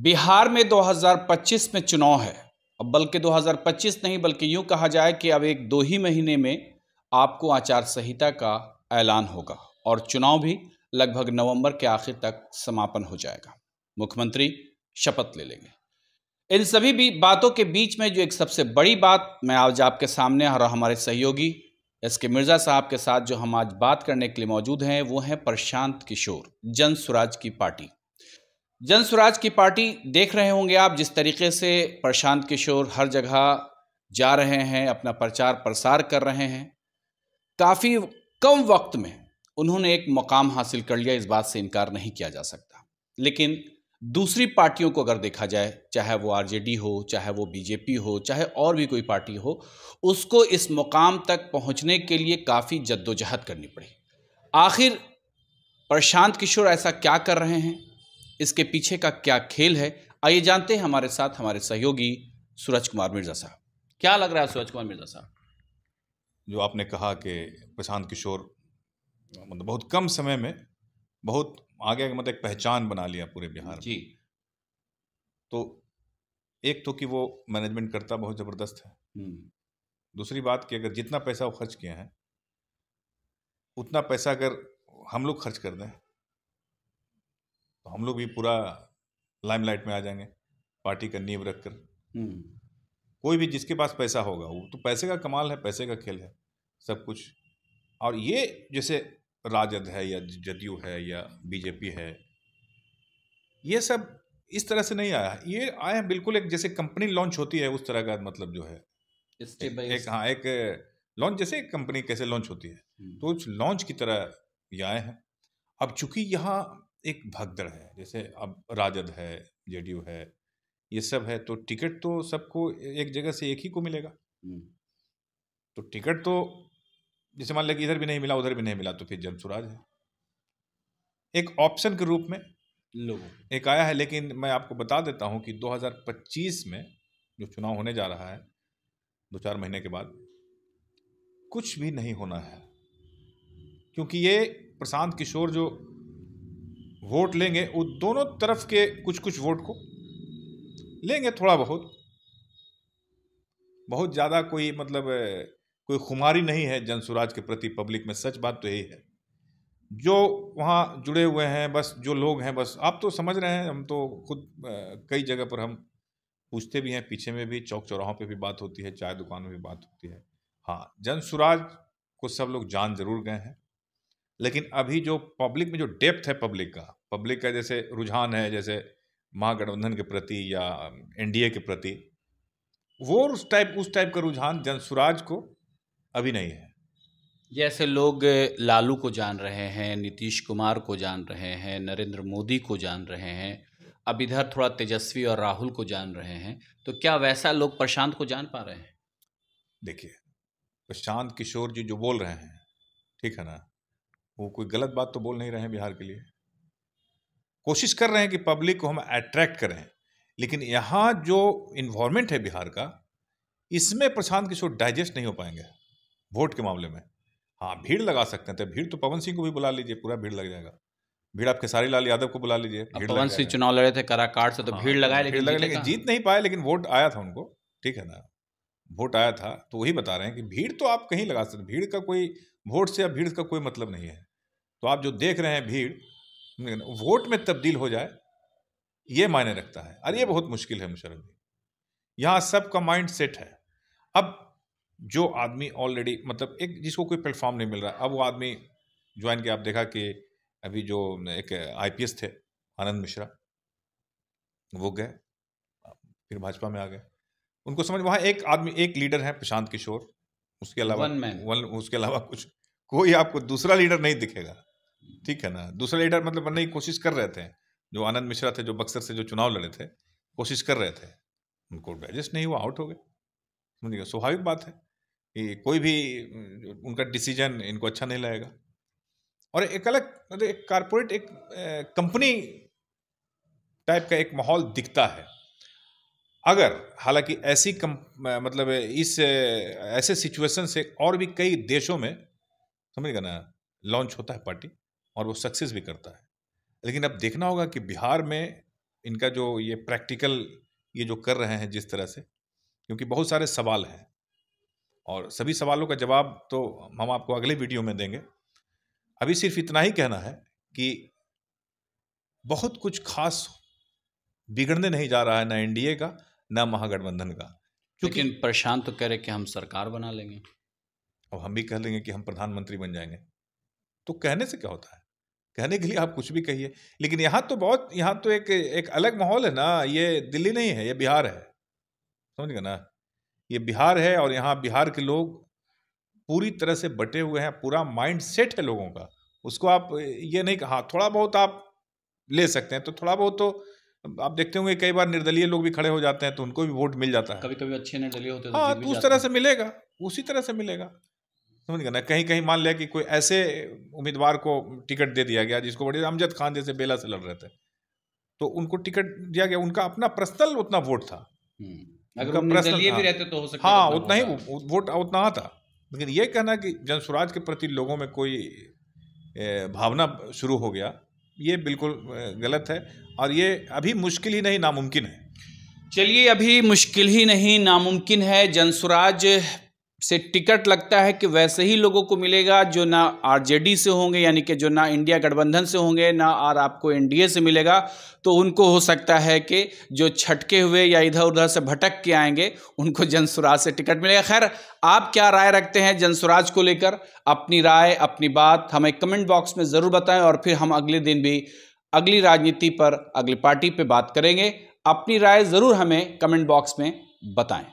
बिहार में 2025 में चुनाव है। अब बल्कि 2025 नहीं, बल्कि यूं कहा जाए कि अब एक 2 ही महीने में आपको आचार संहिता का ऐलान होगा और चुनाव भी लगभग नवंबर के आखिर तक समापन हो जाएगा। मुख्यमंत्री शपथ ले लेंगे। इन सभी भी बातों के बीच में जो एक सबसे बड़ी बात मैं आज आपके सामने और हमारे सहयोगी एसके मिर्जा साहब के साथ जो हम आज बात करने के लिए मौजूद हैं, वो है प्रशांत किशोर, जन स्वराज की पार्टी। जन स्वराज की पार्टी देख रहे होंगे आप जिस तरीके से प्रशांत किशोर हर जगह जा रहे हैं, अपना प्रचार प्रसार कर रहे हैं। काफ़ी कम वक्त में उन्होंने एक मुकाम हासिल कर लिया, इस बात से इनकार नहीं किया जा सकता। लेकिन दूसरी पार्टियों को अगर देखा जाए, चाहे वो आरजेडी हो, चाहे वो बीजेपी हो, चाहे और भी कोई पार्टी हो, उसको इस मुकाम तक पहुंचने के लिए काफ़ी जद्दोजहद करनी पड़ी। आखिर प्रशांत किशोर ऐसा क्या कर रहे हैं, इसके पीछे का क्या खेल है, आइए जानते हैं हमारे साथ हमारे सहयोगी सूरज कुमार मिर्जा साहब। क्या लग रहा है सूरज कुमार मिर्जा साहब? जो आपने कहा कि प्रशांत किशोर मतलब बहुत कम समय में बहुत आगे मतलब एक पहचान बना लिया पूरे बिहार में जी। तो एक तो कि वो मैनेजमेंट करता बहुत ज़बरदस्त है। दूसरी बात कि अगर जितना पैसा वो खर्च किए हैं उतना पैसा अगर हम लोग खर्च कर दें तो हम लोग भी पूरा लाइमलाइट में आ जाएंगे पार्टी का नींव रख कर। कोई भी जिसके पास पैसा होगा वो तो पैसे का कमाल है, पैसे का खेल है सब कुछ। और ये जैसे राजद है या जदयू है या बीजेपी है, ये सब इस तरह से नहीं आया। ये आया बिल्कुल एक जैसे कंपनी लॉन्च होती है उस तरह का, मतलब जो है एक लॉन्च, जैसे एक कंपनी कैसे लॉन्च होती है तो उस लॉन्च की तरह ये आए हैं। अब चूंकि यहाँ एक भगदड़ है, जैसे अब राजद है, जेडीयू है, ये सब है, तो टिकट तो सबको एक जगह से एक ही को मिलेगा। तो टिकट तो जैसे मान लिया कि इधर भी नहीं मिला उधर भी नहीं मिला तो फिर जन स्वराज है एक ऑप्शन के रूप में लोगों एक आया है। लेकिन मैं आपको बता देता हूं कि 2025 में जो चुनाव होने जा रहा है 2-4 महीने के बाद, कुछ भी नहीं होना है, क्योंकि ये प्रशांत किशोर जो वोट लेंगे वो दोनों तरफ के कुछ कुछ वोट को लेंगे, थोड़ा बहुत, बहुत ज़्यादा कोई मतलब कोई खुमारी नहीं है जन स्वराज के प्रति पब्लिक में। सच बात तो यही है। जो वहाँ जुड़े हुए हैं, बस जो लोग हैं, बस आप तो समझ रहे हैं, हम तो खुद कई जगह पर हम पूछते भी हैं, पीछे में भी चौक चौराहों पे भी बात होती है, चाय दुकान में भी बात होती है। हाँ, जन स्वराज को सब लोग जान जरूर गए हैं, लेकिन अभी जो पब्लिक में जो डेप्थ है पब्लिक का जैसे रुझान है, जैसे महागठबंधन के प्रति या एनडीए के प्रति, वो उस टाइप का रुझान जन स्वराज को अभी नहीं है। जैसे लोग लालू को जान रहे हैं, नीतीश कुमार को जान रहे हैं, नरेंद्र मोदी को जान रहे हैं, अब इधर थोड़ा तेजस्वी और राहुल को जान रहे हैं, तो क्या वैसा लोग प्रशांत को जान पा रहे हैं? देखिए, प्रशांत किशोर जी जो बोल रहे हैं, ठीक है ना, वो कोई गलत बात तो बोल नहीं रहे हैं। बिहार के लिए कोशिश कर रहे हैं कि पब्लिक को हम अट्रैक्ट करें, लेकिन यहाँ जो इन्वायरमेंट है बिहार का, इसमें प्रशांत किशोर डाइजेस्ट नहीं हो पाएंगे वोट के मामले में। हाँ, भीड़ लगा सकते हैं, तो भीड़ तो पवन सिंह को भी बुला लीजिए, पूरा भीड़ लग जाएगा। भीड़ आप खेसारी लाल यादव को बुला लीजिए, पवन सिंह चुनाव लड़े थे काराकाट से, तो भीड़ लगाए, लेकिन जीत नहीं पाए, लेकिन वोट आया था उनको, ठीक है ना, वोट आया था। तो वही बता रहे हैं कि भीड़ तो आप कहीं लगा सकते, भीड़ का कोई वोट से या भीड़ का कोई मतलब नहीं है। तो आप जो देख रहे हैं भीड़ वोट में तब्दील हो जाए, ये मायने रखता है, और ये बहुत मुश्किल है मुशर्रफ जी। यहाँ सबका माइंड सेट है। अब जो आदमी ऑलरेडी मतलब एक जिसको कोई प्लेटफॉर्म नहीं मिल रहा, अब वो आदमी ज्वाइन किया। आप देखा कि अभी जो एक आईपीएस थे आनंद मिश्रा, वो गए, फिर भाजपा में आ गए। उनको समझ, वहाँ एक आदमी, एक लीडर है प्रशांत किशोर, उसके अलावा उसके अलावा कुछ कोई आपको दूसरा लीडर नहीं दिखेगा, ठीक है ना। दूसरा लीडर मतलब बनने की कोशिश कर रहे थे, जो आनंद मिश्रा थे, जो बक्सर से जो चुनाव लड़े थे, कोशिश कर रहे थे, उनको डाइजेस्ट नहीं हुआ, आउट हो गए। समझिएगा, स्वाभाविक बात है कि कोई भी उनका डिसीजन इनको अच्छा नहीं लगेगा। और एक अलग मतलब एक कारपोरेट, एक कंपनी टाइप का एक माहौल दिखता है। अगर हालांकि ऐसी मतलब इस ऐसे सिचुएशन से और भी कई देशों में, समझिएगा ना, लॉन्च होता है पार्टी और वो सक्सेस भी करता है। लेकिन अब देखना होगा कि बिहार में इनका जो ये प्रैक्टिकल ये जो कर रहे हैं जिस तरह से, क्योंकि बहुत सारे सवाल हैं और सभी सवालों का जवाब तो हम आपको अगले वीडियो में देंगे। अभी सिर्फ इतना ही कहना है कि बहुत कुछ खास बिगड़ने नहीं जा रहा है, ना एनडीए का ना महागठबंधन का। लेकिन प्रशांत तो कह रहे कि हम सरकार बना लेंगे, अब हम भी कह लेंगे कि हम प्रधानमंत्री बन जाएंगे। तो कहने से क्या होता है, कहने के लिए आप कुछ भी कहिए। लेकिन यहाँ तो एक अलग माहौल है ना, ये दिल्ली नहीं है, ये बिहार है, समझ गए ना, ये बिहार है। और यहाँ बिहार के लोग पूरी तरह से बटे हुए हैं, पूरा माइंड सेट है लोगों का। उसको आप ये नहीं कहा, थोड़ा बहुत आप ले सकते हैं, तो थोड़ा बहुत तो आप देखते होंगे कई बार निर्दलीय लोग भी खड़े हो जाते हैं तो उनको भी वोट मिल जाता है। कभी कभी अच्छे निर्दलीय होते हैं हाँ, तो उस तरह से मिलेगा, उसी तरह से मिलेगा, समझ गए ना। कहीं कहीं मान लिया कि कोई ऐसे उम्मीदवार को टिकट दे दिया गया जिसको बड़े अमजद खान जैसे बेला से लड़ रहे थे, तो उनको टिकट दिया गया, उनका अपना पर्सनल उतना वोट था। अगर निर्दलीय भी रहते तो हो सकता हाँ, उतना ही वोट उतना आता। लेकिन ये कहना कि जन स्वराज के प्रति लोगों में कोई भावना शुरू हो गया, ये बिल्कुल गलत है। और ये अभी मुश्किल ही नहीं, नामुमकिन है। चलिए, अभी मुश्किल ही नहीं, नामुमकिन है। जनसुराज से टिकट लगता है कि वैसे ही लोगों को मिलेगा जो ना आरजेडी से होंगे, यानी कि जो ना इंडिया गठबंधन से होंगे, ना और आपको एनडीए से मिलेगा। तो उनको हो सकता है कि जो छटके हुए या इधर उधर से भटक के आएंगे उनको जनसुराज से टिकट मिलेगा। खैर, आप क्या राय रखते हैं जनसुराज को लेकर? अपनी राय, अपनी बात हमें कमेंट बॉक्स में ज़रूर बताएं और फिर हम अगले दिन भी अगली राजनीति पर, अगली पार्टी पर बात करेंगे। अपनी राय ज़रूर हमें कमेंट बॉक्स में बताएं।